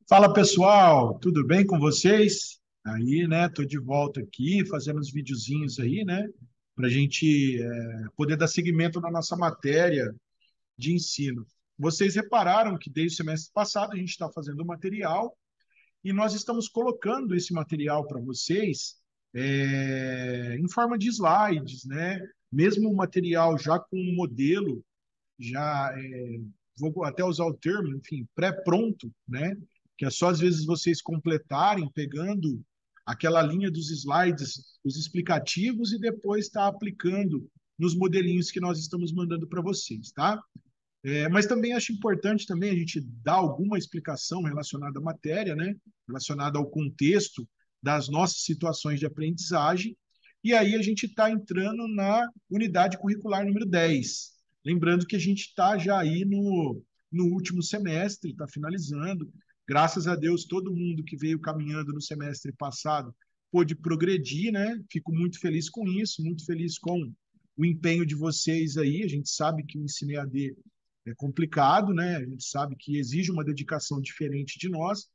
Fala pessoal, tudo bem com vocês? Aí, né, tô de volta aqui, fazendo uns videozinhos aí, né, para a gente poder dar seguimento na nossa matéria de ensino. Vocês repararam que desde o semestre passado a gente está fazendo o material e nós estamos colocando esse material para vocês em forma de slides, né? Mesmo o material já com um modelo, já vou até usar o termo, enfim, pré-pronto, né? Que é só às vezes vocês completarem, pegando aquela linha dos slides, os explicativos e depois estar aplicando nos modelinhos que nós estamos mandando para vocês, tá? Mas também acho importante também a gente dar alguma explicação relacionada à matéria, né? Relacionada ao contexto das nossas situações de aprendizagem. E aí a gente está entrando na unidade curricular número 10. Lembrando que a gente está já aí no último semestre, está finalizando. Graças a Deus, todo mundo que veio caminhando no semestre passado pôde progredir, né? Fico muito feliz com isso, muito feliz com o empenho de vocês aí. A gente sabe que o Ensino EAD é complicado, né? A gente sabe que exige uma dedicação diferente de nós.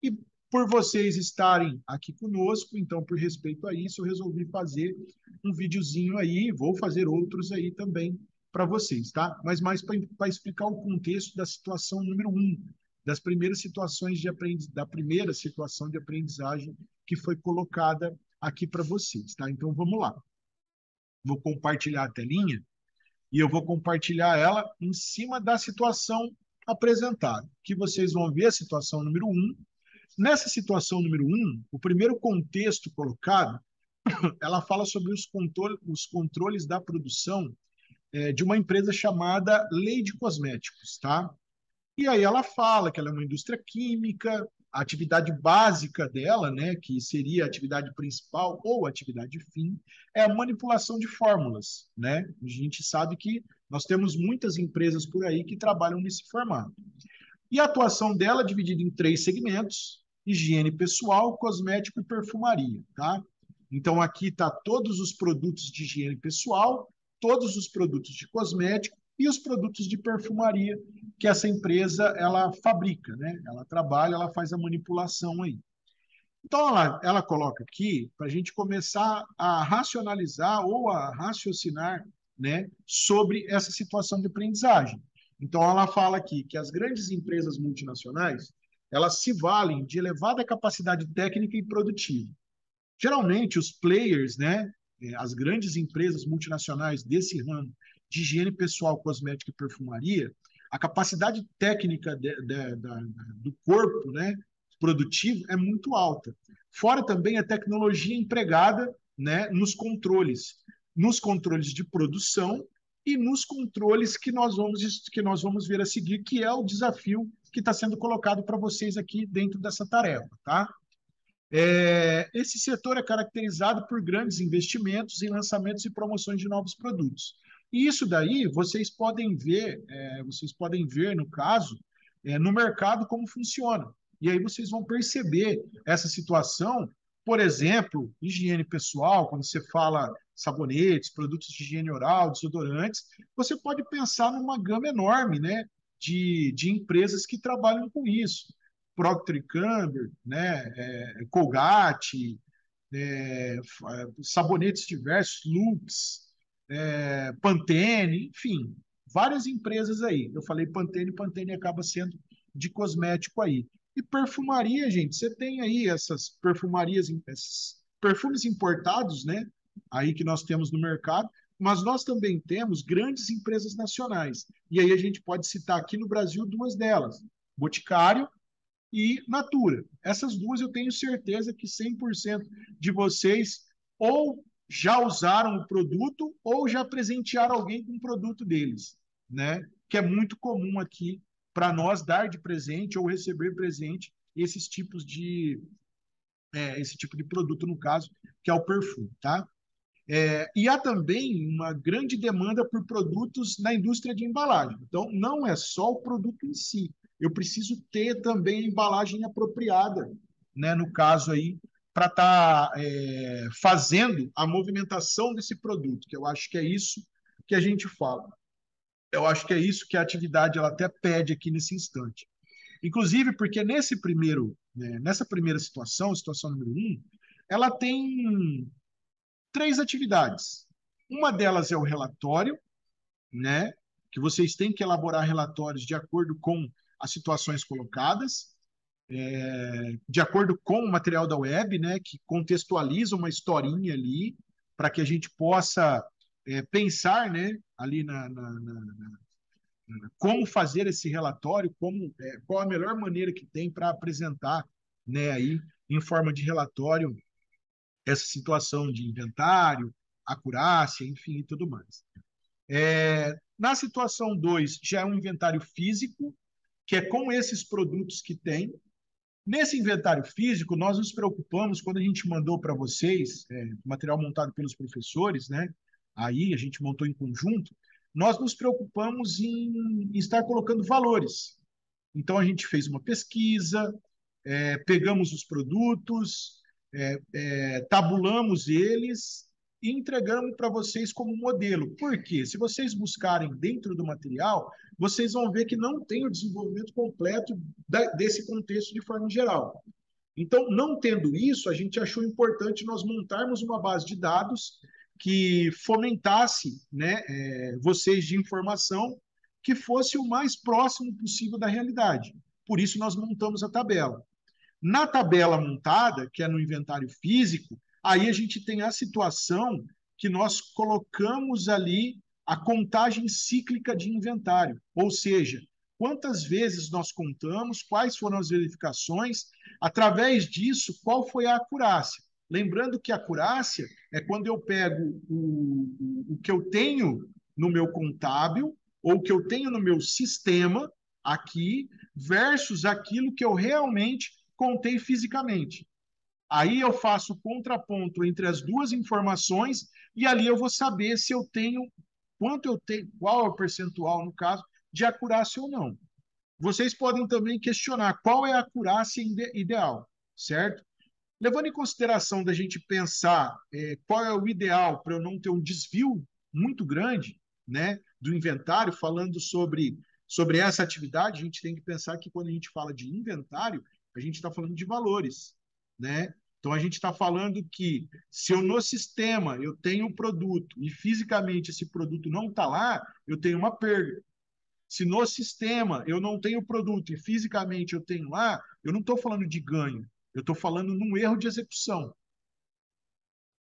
E por vocês estarem aqui conosco, então, por respeito a isso, eu resolvi fazer um videozinho aí, vou fazer outros aí também para vocês, tá? Mas mais para explicar o contexto da situação número um, das primeiras situações da primeira situação de aprendizagem que foi colocada aqui para vocês, tá? Então, vamos lá. Vou compartilhar a telinha e eu vou compartilhar ela em cima da situação apresentada, que vocês vão ver a situação número um. Nessa situação número um, o primeiro contexto colocado, ela fala sobre os controles da produção de uma empresa chamada Lady Cosméticos, tá? E aí ela fala que ela é uma indústria química, a atividade básica dela, né, que seria a atividade principal ou a atividade fim, é a manipulação de fórmulas, né? A gente sabe que nós temos muitas empresas por aí que trabalham nesse formato. E a atuação dela é dividida em três segmentos: higiene pessoal, cosmético e perfumaria, tá? Então aqui está todos os produtos de higiene pessoal, todos os produtos de cosmético e os produtos de perfumaria que essa empresa ela fabrica, né? Ela trabalha, ela faz a manipulação aí. Então ela coloca aqui para a gente começar a racionalizar ou a raciocinar, né, sobre essa situação de aprendizagem. Então ela fala aqui que as grandes empresas multinacionais elas se valem de elevada capacidade técnica e produtiva. Geralmente os players, né, as grandes empresas multinacionais desse ramo de higiene pessoal, cosmética e perfumaria, a capacidade técnica do corpo, né, produtivo é muito alta. Fora também a tecnologia empregada, né, nos controles de produção e nos controles que nós vamos ver a seguir, que é o desafio que está sendo colocado para vocês aqui dentro dessa tarefa, tá? Esse setor é caracterizado por grandes investimentos em lançamentos e promoções de novos produtos. E isso daí vocês podem ver no caso, no mercado como funciona. E aí vocês vão perceber essa situação, por exemplo, higiene pessoal, quando você fala sabonetes, produtos de higiene oral, desodorantes, você pode pensar numa gama enorme, né, de empresas que trabalham com isso. Procter Gamble, né, Colgate, sabonetes diversos, Lux, Pantene, enfim, várias empresas aí. Eu falei Pantene, Pantene acaba sendo de cosmético aí. E perfumaria, gente, você tem aí essas perfumarias, esses perfumes importados, né? Aí que nós temos no mercado, mas nós também temos grandes empresas nacionais. E aí a gente pode citar aqui no Brasil duas delas: Boticário e Natura. Essas duas eu tenho certeza que 100% de vocês ou já usaram o produto ou já presentearam alguém com o produto deles, né? Que é muito comum aqui para nós dar de presente ou receber presente esse tipo de produto, no caso, que é o perfume, tá? E há também uma grande demanda por produtos na indústria de embalagem. Então, não é só o produto em si. Eu preciso ter também a embalagem apropriada, né, no caso aí, para estar fazendo a movimentação desse produto, que eu acho que é isso que a gente fala. Eu acho que é isso que a atividade ela até pede aqui nesse instante. Inclusive porque nessa primeira situação, situação número um, ela tem três atividades. Uma delas é o relatório, né? Que vocês têm que elaborar relatórios de acordo com as situações colocadas, de acordo com o material da web, né? Que contextualiza uma historinha ali para que a gente possa pensar, né? Ali como fazer esse relatório, qual a melhor maneira que tem para apresentar, né? Aí em forma de relatório essa situação de inventário, acurácia, enfim, e tudo mais. Na situação 2 já é um inventário físico, que é com esses produtos que tem. Nesse inventário físico, nós nos preocupamos, quando a gente mandou para vocês, material montado pelos professores, né? Aí a gente montou em conjunto, nós nos preocupamos em estar colocando valores. Então a gente fez uma pesquisa, pegamos os produtos, tabulamos eles e entregamos para vocês como modelo. Por quê? Se vocês buscarem dentro do material, vocês vão ver que não tem o desenvolvimento completo desse contexto de forma geral. Então, não tendo isso, a gente achou importante nós montarmos uma base de dados que fomentasse, né, vocês de informação que fosse o mais próximo possível da realidade. Por isso, nós montamos a tabela. Na tabela montada, que é no inventário físico, aí a gente tem a situação que nós colocamos ali a contagem cíclica de inventário, ou seja, quantas vezes nós contamos, quais foram as verificações, através disso, qual foi a acurácia. Lembrando que a acurácia é quando eu pego o que eu tenho no meu contábil, ou o que eu tenho no meu sistema aqui, versus aquilo que eu realmente contei fisicamente. Aí eu faço o contraponto entre as duas informações e ali eu vou saber se eu tenho, quanto eu tenho, qual é o percentual, no caso, de acurácia ou não. Vocês podem também questionar qual é a acurácia ideal, certo? Levando em consideração da gente pensar qual é o ideal para eu não ter um desvio muito grande, né, do inventário, falando sobre essa atividade, a gente tem que pensar que quando a gente fala de inventário, a gente está falando de valores, né? Então a gente está falando que se eu no sistema eu tenho um produto e fisicamente esse produto não está lá, eu tenho uma perda. Se no sistema eu não tenho produto e fisicamente eu tenho lá, eu não estou falando de ganho, eu estou falando num erro de execução.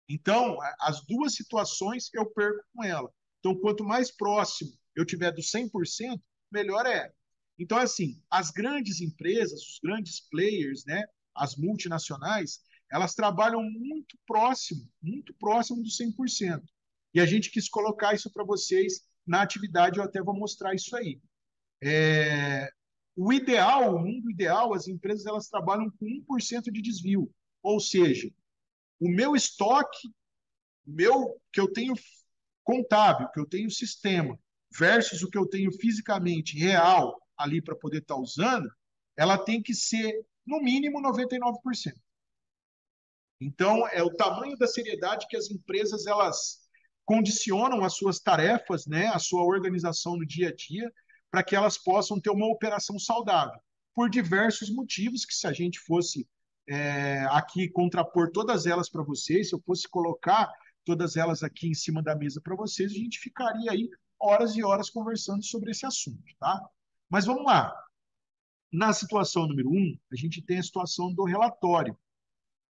Então, as duas situações eu perco com ela. Então, quanto mais próximo eu tiver do 100%, melhor é. Então, assim, as grandes empresas, os grandes players, né, as multinacionais, elas trabalham muito próximo do 100%. E a gente quis colocar isso para vocês na atividade, eu até vou mostrar isso aí. O ideal, o mundo ideal, as empresas elas trabalham com 1% de desvio. Ou seja, o meu estoque, que eu tenho contábil, que eu tenho sistema, versus o que eu tenho fisicamente real ali para poder estar usando, ela tem que ser no mínimo 99%. Então, é o tamanho da seriedade que as empresas elas condicionam as suas tarefas, né, a sua organização no dia a dia, para que elas possam ter uma operação saudável, por diversos motivos, que se a gente fosse aqui contrapor todas elas para vocês, se eu fosse colocar todas elas aqui em cima da mesa para vocês, a gente ficaria aí horas e horas conversando sobre esse assunto, tá? Mas vamos lá. Na situação número um, a gente tem a situação do relatório.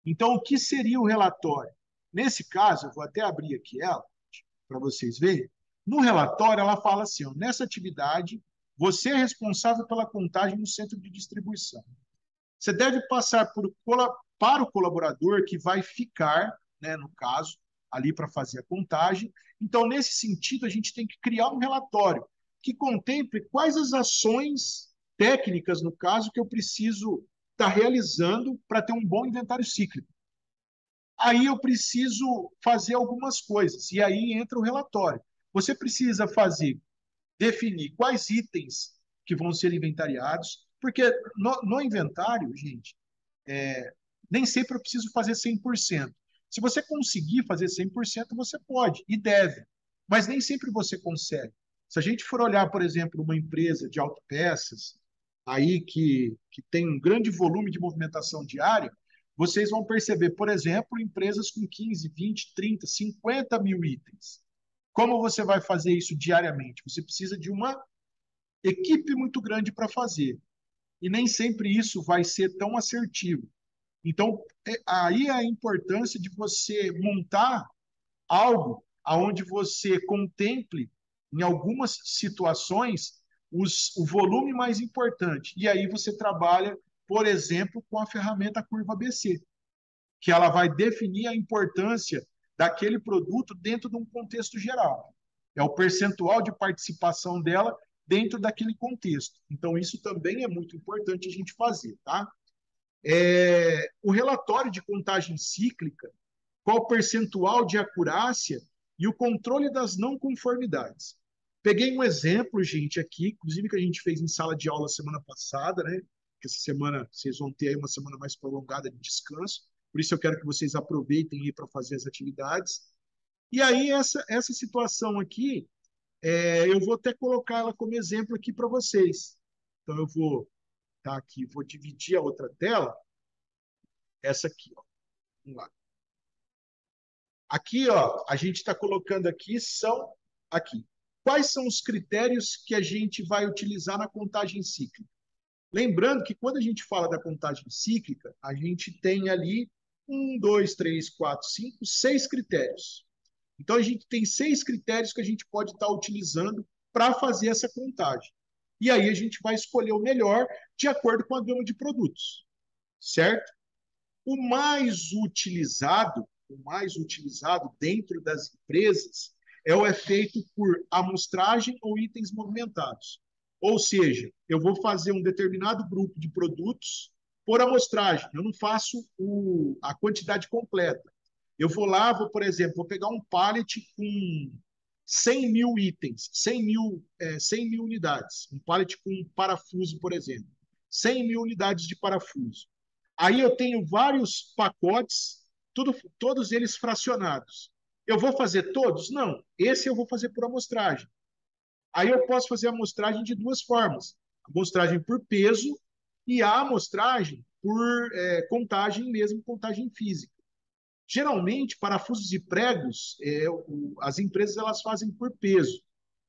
Então, o que seria o relatório? Nesse caso, eu vou até abrir aqui ela, para vocês verem. No relatório, ela fala assim: ó, nessa atividade, você é responsável pela contagem no centro de distribuição. Você deve passar para o colaborador que vai ficar, né, no caso, ali para fazer a contagem. Então, nesse sentido, a gente tem que criar um relatório que contemple quais as ações técnicas, no caso, que eu preciso estar realizando para ter um bom inventário cíclico. Aí eu preciso fazer algumas coisas, e aí entra o relatório. Você precisa definir quais itens que vão ser inventariados, porque no inventário, gente, nem sempre eu preciso fazer 100%. Se você conseguir fazer 100%, você pode e deve, mas nem sempre você consegue. Se a gente for olhar, por exemplo, uma empresa de autopeças, aí que tem um grande volume de movimentação diária, vocês vão perceber, por exemplo, empresas com 15, 20, 30, 50 mil itens. Como você vai fazer isso diariamente? Você precisa de uma equipe muito grande para fazer. E nem sempre isso vai ser tão assertivo. Então, aí é a importância de você montar algo aonde você contemple, em algumas situações, o volume mais importante. E aí você trabalha, por exemplo, com a ferramenta curva ABC, que ela vai definir a importância daquele produto dentro de um contexto geral. É o percentual de participação dela dentro daquele contexto. Então, isso também é muito importante a gente fazer, tá? O relatório de contagem cíclica, qual o percentual de acurácia e o controle das não conformidades. Peguei um exemplo, gente, aqui, inclusive que a gente fez em sala de aula semana passada, né? Que essa semana vocês vão ter aí uma semana mais prolongada de descanso, por isso eu quero que vocês aproveitem aí para fazer as atividades. E aí, essa situação aqui, eu vou até colocar ela como exemplo aqui para vocês. Então, eu vou tá aqui, vou dividir a outra tela, essa aqui, ó. Vamos lá. Aqui, ó, a gente está colocando aqui são aqui. Quais são os critérios que a gente vai utilizar na contagem cíclica? Lembrando que quando a gente fala da contagem cíclica, a gente tem ali um, dois, três, quatro, cinco, seis critérios. Então a gente tem seis critérios que a gente pode estar utilizando para fazer essa contagem. E aí a gente vai escolher o melhor de acordo com a gama de produtos, certo? O mais utilizado dentro das empresas é o feito por amostragem ou itens movimentados. Ou seja, eu vou fazer um determinado grupo de produtos por amostragem. Eu não faço a quantidade completa. Eu vou lá, por exemplo, vou pegar um pallet com 100 mil itens, 100 mil unidades. Um pallet com parafuso, por exemplo. 100 mil unidades de parafuso. Aí eu tenho vários pacotes, todos eles fracionados. Eu vou fazer todos? Não. Esse eu vou fazer por amostragem. Aí eu posso fazer a amostragem de duas formas: amostragem por peso e a amostragem por contagem mesmo, contagem física. Geralmente, parafusos e pregos, as empresas elas fazem por peso,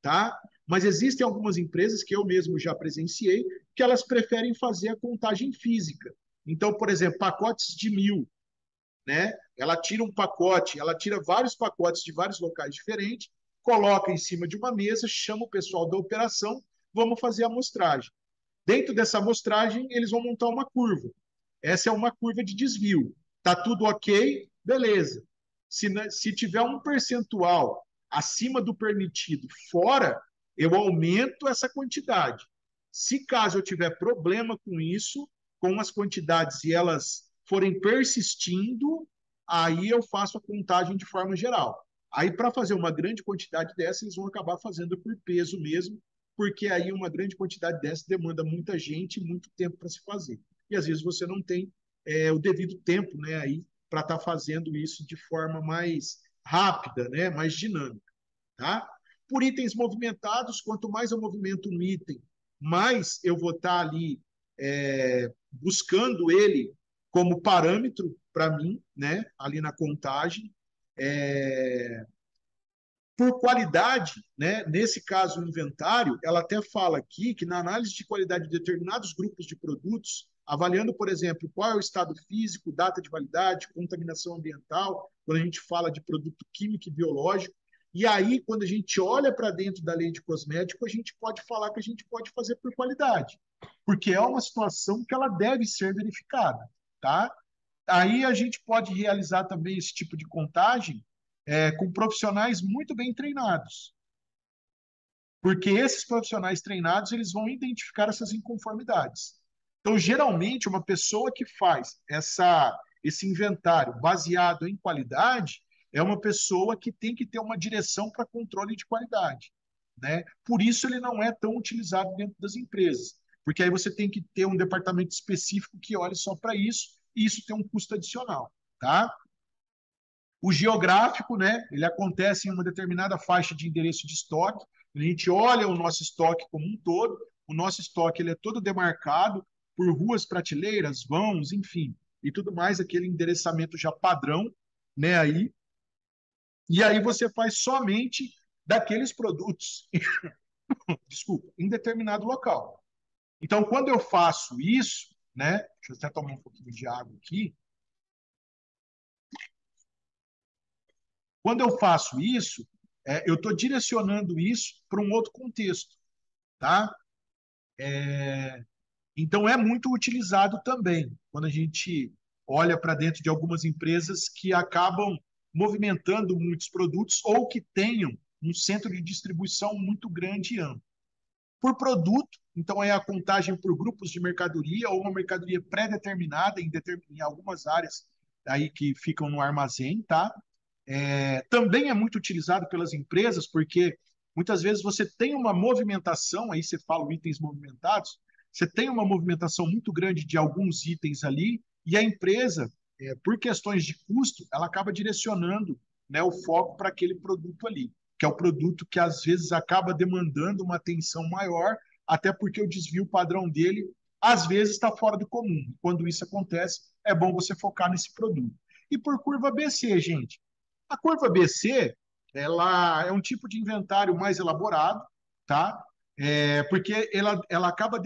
tá? Mas existem algumas empresas que eu mesmo já presenciei que elas preferem fazer a contagem física. Então, por exemplo, pacotes de 1.000, né? Ela tira um pacote, ela tira vários pacotes de vários locais diferentes, coloca em cima de uma mesa, chama o pessoal da operação, vamos fazer a amostragem. Dentro dessa amostragem, eles vão montar uma curva. Essa é uma curva de desvio. Tá tudo ok? Beleza. Se tiver um percentual acima do permitido fora, eu aumento essa quantidade. Se caso eu tiver problema com isso, com as quantidades e elas forem persistindo, aí eu faço a contagem de forma geral. Aí, para fazer uma grande quantidade dessa, eles vão acabar fazendo por peso mesmo, porque aí uma grande quantidade dessa demanda muita gente e muito tempo para se fazer. E às vezes você não tem o devido tempo, né, aí para estar fazendo isso de forma mais rápida, né, mais dinâmica, tá? Por itens movimentados, quanto mais eu movimento um item, mais eu vou estar ali buscando ele como parâmetro para mim, né, ali na contagem. Por qualidade, né, nesse caso o inventário, ela até fala aqui que na análise de qualidade de determinados grupos de produtos, avaliando, por exemplo, qual é o estado físico, data de validade, contaminação ambiental, quando a gente fala de produto químico e biológico, e aí, quando a gente olha para dentro da lei de cosmético, a gente pode falar que a gente pode fazer por qualidade, porque é uma situação que ela deve ser verificada, tá? Aí a gente pode realizar também esse tipo de contagem com profissionais muito bem treinados, porque esses profissionais treinados eles vão identificar essas inconformidades. Então, geralmente, uma pessoa que faz esse inventário baseado em qualidade é uma pessoa que tem que ter uma direção para controle de qualidade, né? Por isso ele não é tão utilizado dentro das empresas, porque aí você tem que ter um departamento específico que olhe só para isso, e isso tem um custo adicional, tá? O geográfico, né, ele acontece em uma determinada faixa de endereço de estoque. A gente olha o nosso estoque como um todo, o nosso estoque ele é todo demarcado por ruas, prateleiras, vãos, enfim, e tudo mais, aquele endereçamento já padrão, né, aí. E aí você faz somente daqueles produtos, desculpa, em determinado local. Então, quando eu faço isso, né, deixa eu até tomar um pouquinho de água aqui. Quando eu faço isso, eu estou direcionando isso para um outro contexto, tá? Então, é muito utilizado também quando a gente olha para dentro de algumas empresas que acabam movimentando muitos produtos ou que tenham um centro de distribuição muito grande e amplo. Por produto, então é a contagem por grupos de mercadoria ou uma mercadoria pré-determinada em algumas áreas aí que ficam no armazém, tá? Também é muito utilizado pelas empresas, porque muitas vezes você tem uma movimentação, aí você fala itens movimentados, você tem uma movimentação muito grande de alguns itens ali, e a empresa, por questões de custo, ela acaba direcionando, né, o foco para aquele produto ali, que é o produto que às vezes acaba demandando uma atenção maior, até porque o desvio padrão dele às vezes está fora do comum. Quando isso acontece, é bom você focar nesse produto. E por curva BC, gente, a curva BC, ela é um tipo de inventário mais elaborado, tá? Porque ela acaba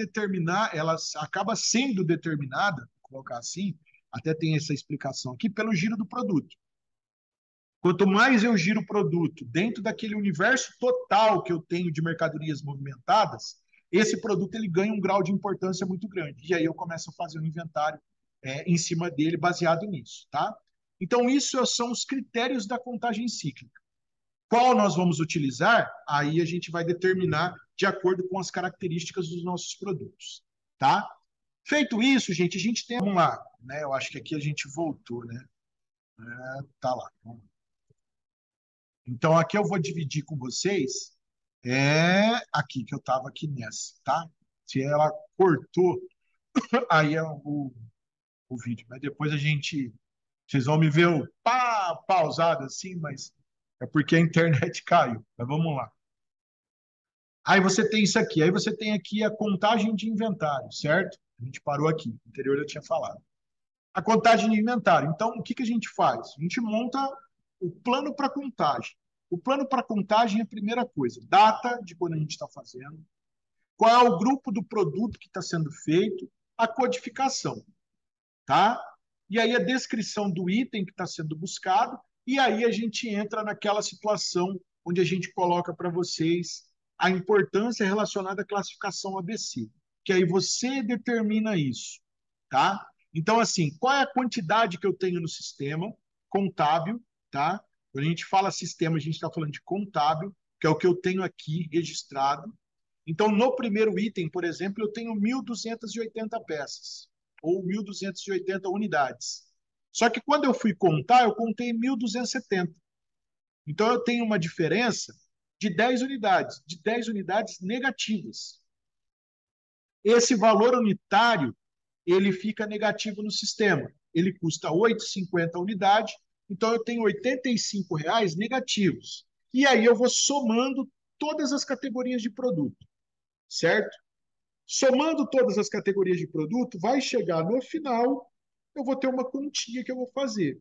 sendo determinada, vou colocar assim, até tem essa explicação aqui, pelo giro do produto. Quanto mais eu giro o produto dentro daquele universo total que eu tenho de mercadorias movimentadas, esse produto ele ganha um grau de importância muito grande. E aí eu começo a fazer um inventário em cima dele baseado nisso, tá? Então, isso são os critérios da contagem cíclica. Qual nós vamos utilizar? Aí a gente vai determinar de acordo com as características dos nossos produtos, tá? Feito isso, gente, a gente tem. Vamos lá, né? Eu acho que aqui a gente voltou, né? Tá lá. Então, aqui eu vou dividir com vocês. Aqui que eu estava aqui nessa, tá? Se ela cortou, aí é o vídeo. Mas depois a gente. Vocês vão me ver o pausado assim, mas é porque a internet caiu. Mas vamos lá. Aí você tem isso aqui. Aí você tem aqui a contagem de inventário, certo? A gente parou aqui. No anterior eu tinha falado. A contagem de inventário. Então, o que que a gente faz? A gente monta o plano para contagem. O plano para contagem é a primeira coisa. Data de quando a gente está fazendo. Qual é o grupo do produto que está sendo feito. A codificação, tá? E aí a descrição do item que está sendo buscado. E aí a gente entra naquela situação onde a gente coloca para vocês a importância relacionada à classificação ABC, que aí você determina isso, tá? Então, assim, qual é a quantidade que eu tenho no sistema contábil, tá? Quando a gente fala sistema, a gente está falando de contábil, que é o que eu tenho aqui registrado. Então, no primeiro item, por exemplo, eu tenho 1.280 peças, ou 1.280 unidades. Só que quando eu fui contar, eu contei 1.270. Então, eu tenho uma diferença de 10 unidades negativas. Esse valor unitário, ele fica negativo no sistema. Ele custa 8,50 a unidade, então eu tenho R$ 85 negativos. E aí eu vou somando todas as categorias de produto, certo? Somando todas as categorias de produto, vai chegar no final, eu vou ter uma continha que eu vou fazer.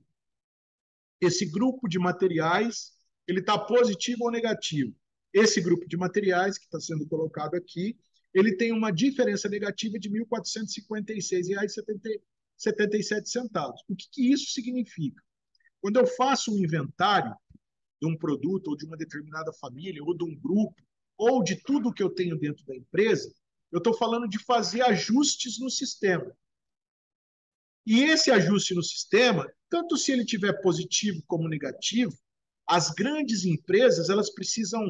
Esse grupo de materiais, ele está positivo ou negativo? Esse grupo de materiais que está sendo colocado aqui, ele tem uma diferença negativa de R$ 1.456,77. O que, que isso significa? Quando eu faço um inventário de um produto, ou de uma determinada família, ou de um grupo, ou de tudo que eu tenho dentro da empresa, eu estou falando de fazer ajustes no sistema. E esse ajuste no sistema, tanto se ele tiver positivo como negativo, as grandes empresas elas precisam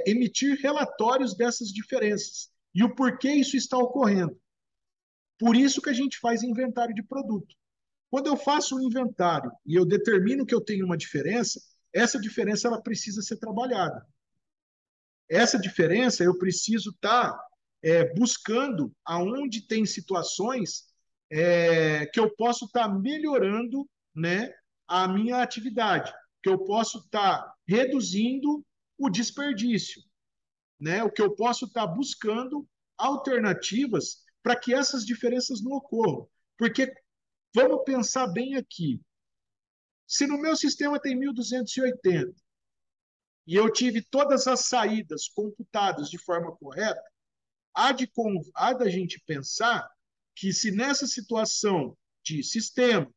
emitir relatórios dessas diferenças e o porquê isso está ocorrendo. Por isso que a gente faz inventário de produto. Quando eu faço um inventário e eu determino que eu tenho uma diferença, essa diferença ela precisa ser trabalhada. Essa diferença eu preciso estar buscando aonde tem situações que eu posso estar melhorando, né, a minha atividade, que eu posso estar reduzindo o desperdício, né, o que eu posso estar buscando alternativas para que essas diferenças não ocorram. Porque vamos pensar bem aqui. Se no meu sistema tem 1280 e eu tive todas as saídas computadas de forma correta, há da gente pensar que se nessa situação de sistema,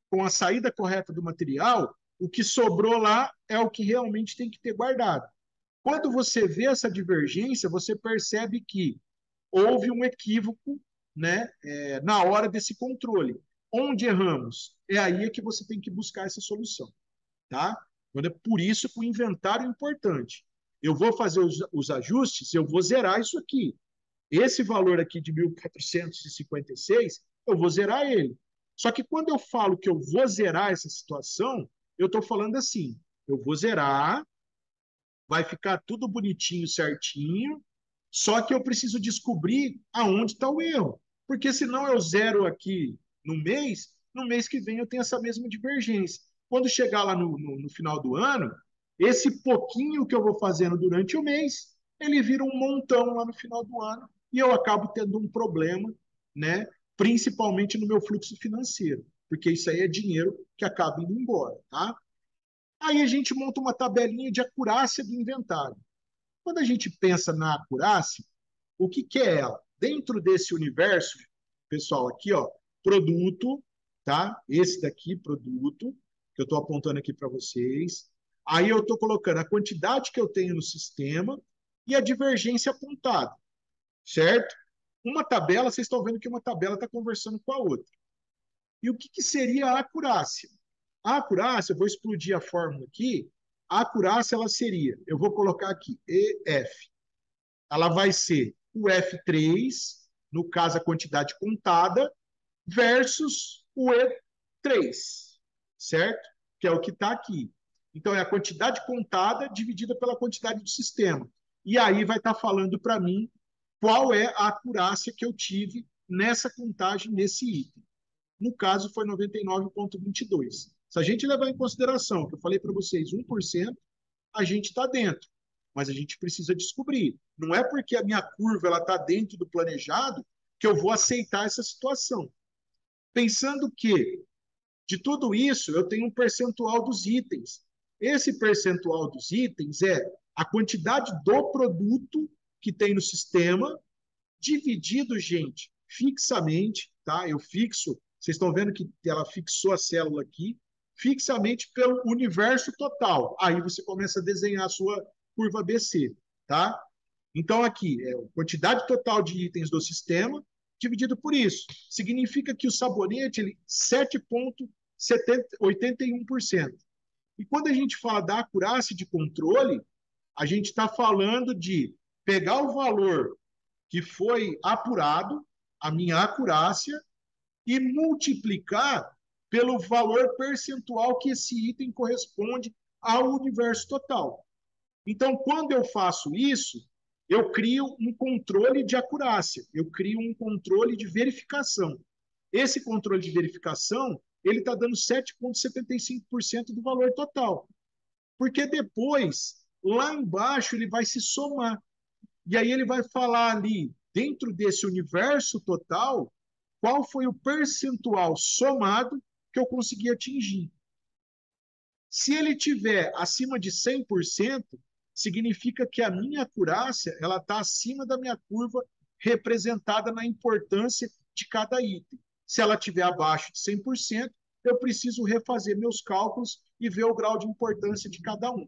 com a saída correta do material, o que sobrou lá é o que realmente tem que ter guardado. Quando você vê essa divergência, você percebe que houve um equívoco, né, na hora desse controle. Onde erramos? É aí é que você tem que buscar essa solução. Tá? É por isso que o inventário é importante. Eu vou fazer os ajustes, eu vou zerar isso aqui. Esse valor aqui de 1.456, eu vou zerar ele. Só que quando eu falo que eu vou zerar essa situação, eu estou falando assim: eu vou zerar, vai ficar tudo bonitinho, certinho, só que eu preciso descobrir aonde está o erro. Porque senão eu zero aqui no mês que vem eu tenho essa mesma divergência. Quando chegar lá no final do ano, esse pouquinho que eu vou fazendo durante o mês, ele vira um montão lá no final do ano e eu acabo tendo um problema, né? Principalmente no meu fluxo financeiro, porque isso aí é dinheiro que acaba indo embora, tá? Aí a gente monta uma tabelinha de acurácia do inventário. Quando a gente pensa na acurácia, o que, que é ela? Dentro desse universo, pessoal, aqui, ó, produto, tá? Esse daqui, produto, que eu estou apontando aqui para vocês. Aí eu estou colocando a quantidade que eu tenho no sistema e a divergência apontada, certo? Uma tabela, vocês estão vendo que uma tabela está conversando com a outra. E o que, que seria a acurácia? A acurácia, eu vou explodir a fórmula aqui. A acurácia, ela seria, eu vou colocar aqui, EF. Ela vai ser o F3, no caso a quantidade contada, versus o E3, certo? Que é o que está aqui. Então, é a quantidade contada dividida pela quantidade do sistema. E aí vai estar falando para mim qual é a acurácia que eu tive nessa contagem, nesse item. No caso, foi 99,22. Se a gente levar em consideração, que eu falei para vocês, 1%, a gente está dentro. Mas a gente precisa descobrir. Não é porque a minha curva está dentro do planejado que eu vou aceitar essa situação. Pensando que, de tudo isso, eu tenho um percentual dos itens. Esse percentual dos itens é a quantidade do produto que tem no sistema, dividido, gente, fixamente, tá? Eu fixo, vocês estão vendo que ela fixou a célula aqui, fixamente pelo universo total. Aí você começa a desenhar a sua curva ABC, tá? Então, aqui, é a quantidade total de itens do sistema dividido por isso. Significa que o sabonete, ele 7,81%. E quando a gente fala da acurácia de controle, a gente está falando de pegar o valor que foi apurado, a minha acurácia, e multiplicar pelo valor percentual que esse item corresponde ao universo total. Então, quando eu faço isso, eu crio um controle de acurácia, eu crio um controle de verificação. Esse controle de verificação, ele está dando 7,75% do valor total. Porque depois, lá embaixo, ele vai se somar. E aí ele vai falar ali, dentro desse universo total, qual foi o percentual somado que eu consegui atingir. Se ele tiver acima de 100%, significa que a minha acurácia ela está acima da minha curva representada na importância de cada item. Se ela estiver abaixo de 100%, eu preciso refazer meus cálculos e ver o grau de importância de cada um.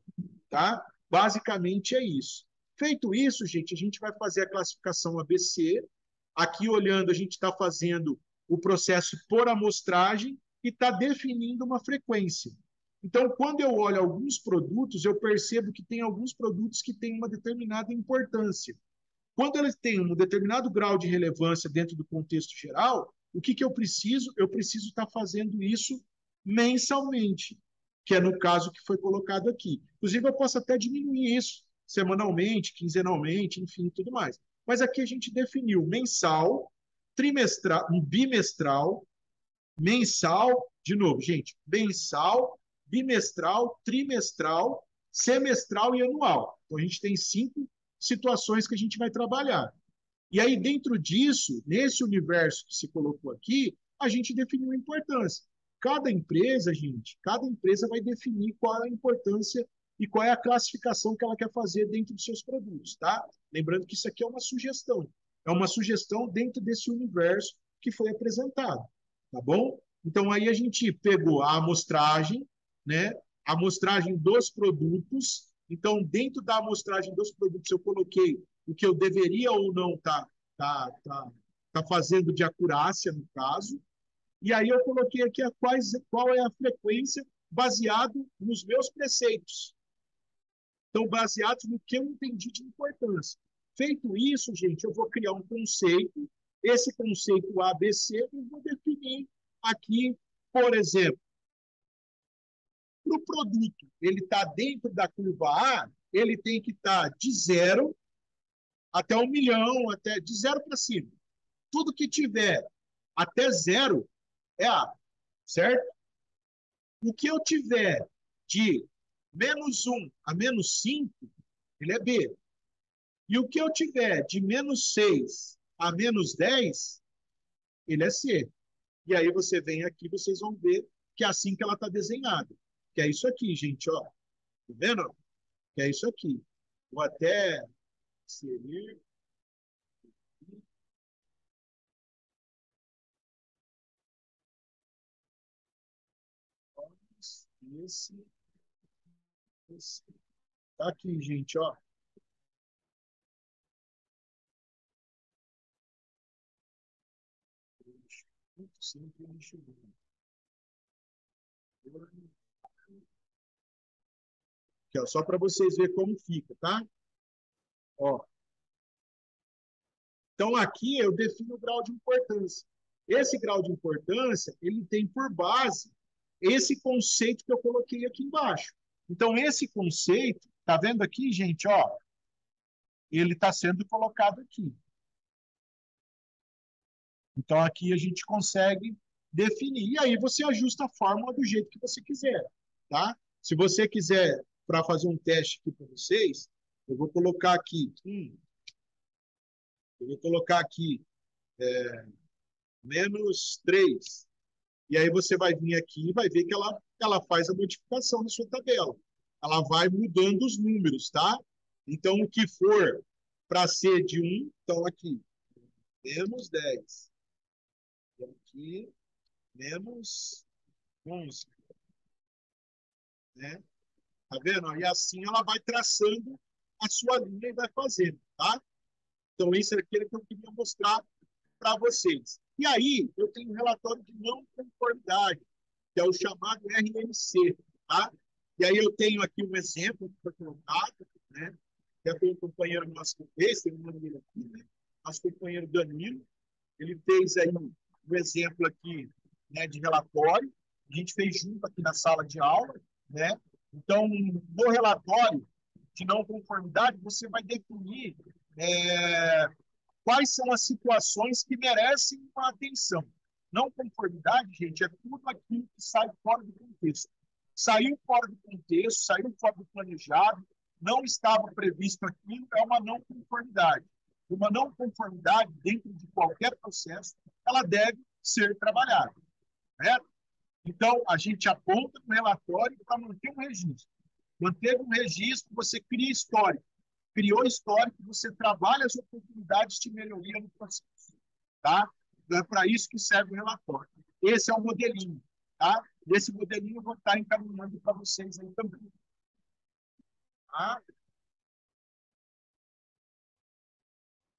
Tá? Basicamente é isso. Feito isso, gente, a gente vai fazer a classificação ABC. Aqui, olhando, a gente está fazendo o processo por amostragem e está definindo uma frequência. Então, quando eu olho alguns produtos, eu percebo que tem alguns produtos que têm uma determinada importância. Quando eles têm um determinado grau de relevância dentro do contexto geral, o que, que eu preciso? Eu preciso estar fazendo isso mensalmente, que é no caso que foi colocado aqui. Inclusive, eu posso até diminuir isso semanalmente, quinzenalmente, enfim, tudo mais. Mas aqui a gente definiu mensal, trimestral, bimestral, mensal, de novo, gente, mensal, bimestral, trimestral, semestral e anual. Então, a gente tem 5 situações que a gente vai trabalhar. E aí, dentro disso, nesse universo que se colocou aqui, a gente definiu a importância. Cada empresa, gente, cada empresa vai definir qual é a importância e qual é a classificação que ela quer fazer dentro dos seus produtos, tá? Lembrando que isso aqui é uma sugestão. É uma sugestão dentro desse universo que foi apresentado, tá bom? Então, aí a gente pegou a amostragem, né? A amostragem dos produtos. Então, dentro da amostragem dos produtos, eu coloquei o que eu deveria ou não tá fazendo de acurácia, no caso. E aí eu coloquei aqui qual é a frequência baseado nos meus preceitos. Então, baseados no que eu entendi de importância. Feito isso, gente, eu vou criar um conceito. Esse conceito ABC eu vou definir aqui, por exemplo, para o produto, ele está dentro da curva A, ele tem que estar de 0 até 1 milhão, até de 0 para cima. Tudo que tiver até 0 é A, certo? O que eu tiver de -1 a -5, ele é B. E o que eu tiver de -6 a -10, ele é C. E aí você vem aqui, vocês vão ver que é assim que ela está desenhada. Que é isso aqui, gente, ó. Tá vendo? Que é isso aqui. Vou até inserir. Esse, esse. Tá aqui, gente, ó. Muito simples. Aqui, ó, só para vocês verem como fica, tá? Ó. Então, aqui eu defino o grau de importância. Esse grau de importância, ele tem por base esse conceito que eu coloquei aqui embaixo. Então, esse conceito, tá vendo aqui, gente, ó, ele está sendo colocado aqui. Então, aqui a gente consegue definir. E aí você ajusta a fórmula do jeito que você quiser, tá? Se você quiser, para fazer um teste aqui para vocês, eu vou colocar aqui, eu vou colocar aqui -3. E aí você vai vir aqui e vai ver que ela faz a modificação na sua tabela. Ela vai mudando os números, tá? Então, o que for para ser de 1, então aqui, -10. E aqui, -11. Né? Tá vendo? E assim ela vai traçando a sua linha e vai fazendo, tá? Então, isso é aquilo que eu queria mostrar para vocês. E aí, eu tenho um relatório de não conformidade, que é o chamado RMC, tá? E aí eu tenho aqui um exemplo que foi colocado, né? Que foi um companheiro nosso que fez, tem um nome aqui, né? Nosso companheiro Danilo, ele fez aí um exemplo aqui, né, de relatório, a gente fez junto aqui na sala de aula, né? Então, no relatório de não conformidade, você vai definir quais são as situações que merecem uma atenção. Não conformidade, gente, é tudo aquilo que sai fora do contexto. Saiu fora do contexto, saiu fora do planejado, não estava previsto aquilo, é uma não conformidade. Uma não conformidade, dentro de qualquer processo, ela deve ser trabalhada. Certo? Então, a gente aponta no relatório para manter um registro. Manter um registro, você cria histórico. Criou histórico, você trabalha as oportunidades de melhoria no processo. Tá? Então, é para isso que serve o relatório. Esse é o modelinho. Tá? Esse modelinho eu vou estar encaminhando para vocês aí também. Tá?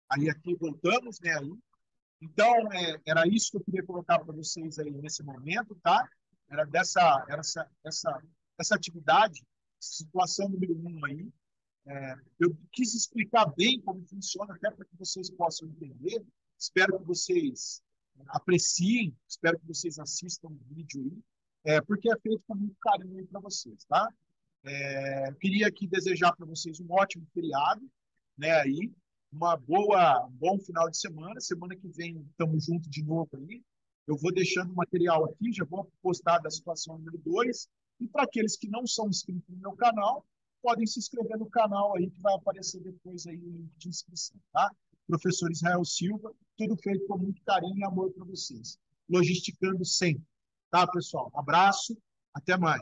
Aí aqui voltamos, né? Aí. Então, era isso que eu queria colocar para vocês aí nesse momento, tá? Era essa atividade, situação número 1 aí. Eu quis explicar bem como funciona, até para que vocês possam entender. Espero que vocês apreciem, espero que vocês assistam o vídeo aí, porque é feito com muito carinho aí para vocês, tá? Eu queria aqui desejar para vocês um ótimo feriado, né? Aí, um bom final de semana. Semana que vem estamos juntos de novo aí. Eu vou deixando o material aqui, já vou postar da situação número 2. E para aqueles que não são inscritos no meu canal, podem se inscrever no canal aí, que vai aparecer depois aí o link de inscrição, tá? professor Israel Silva, tudo feito com muito carinho e amor para vocês. Logisticando sempre. Tá, pessoal? Abraço, até mais.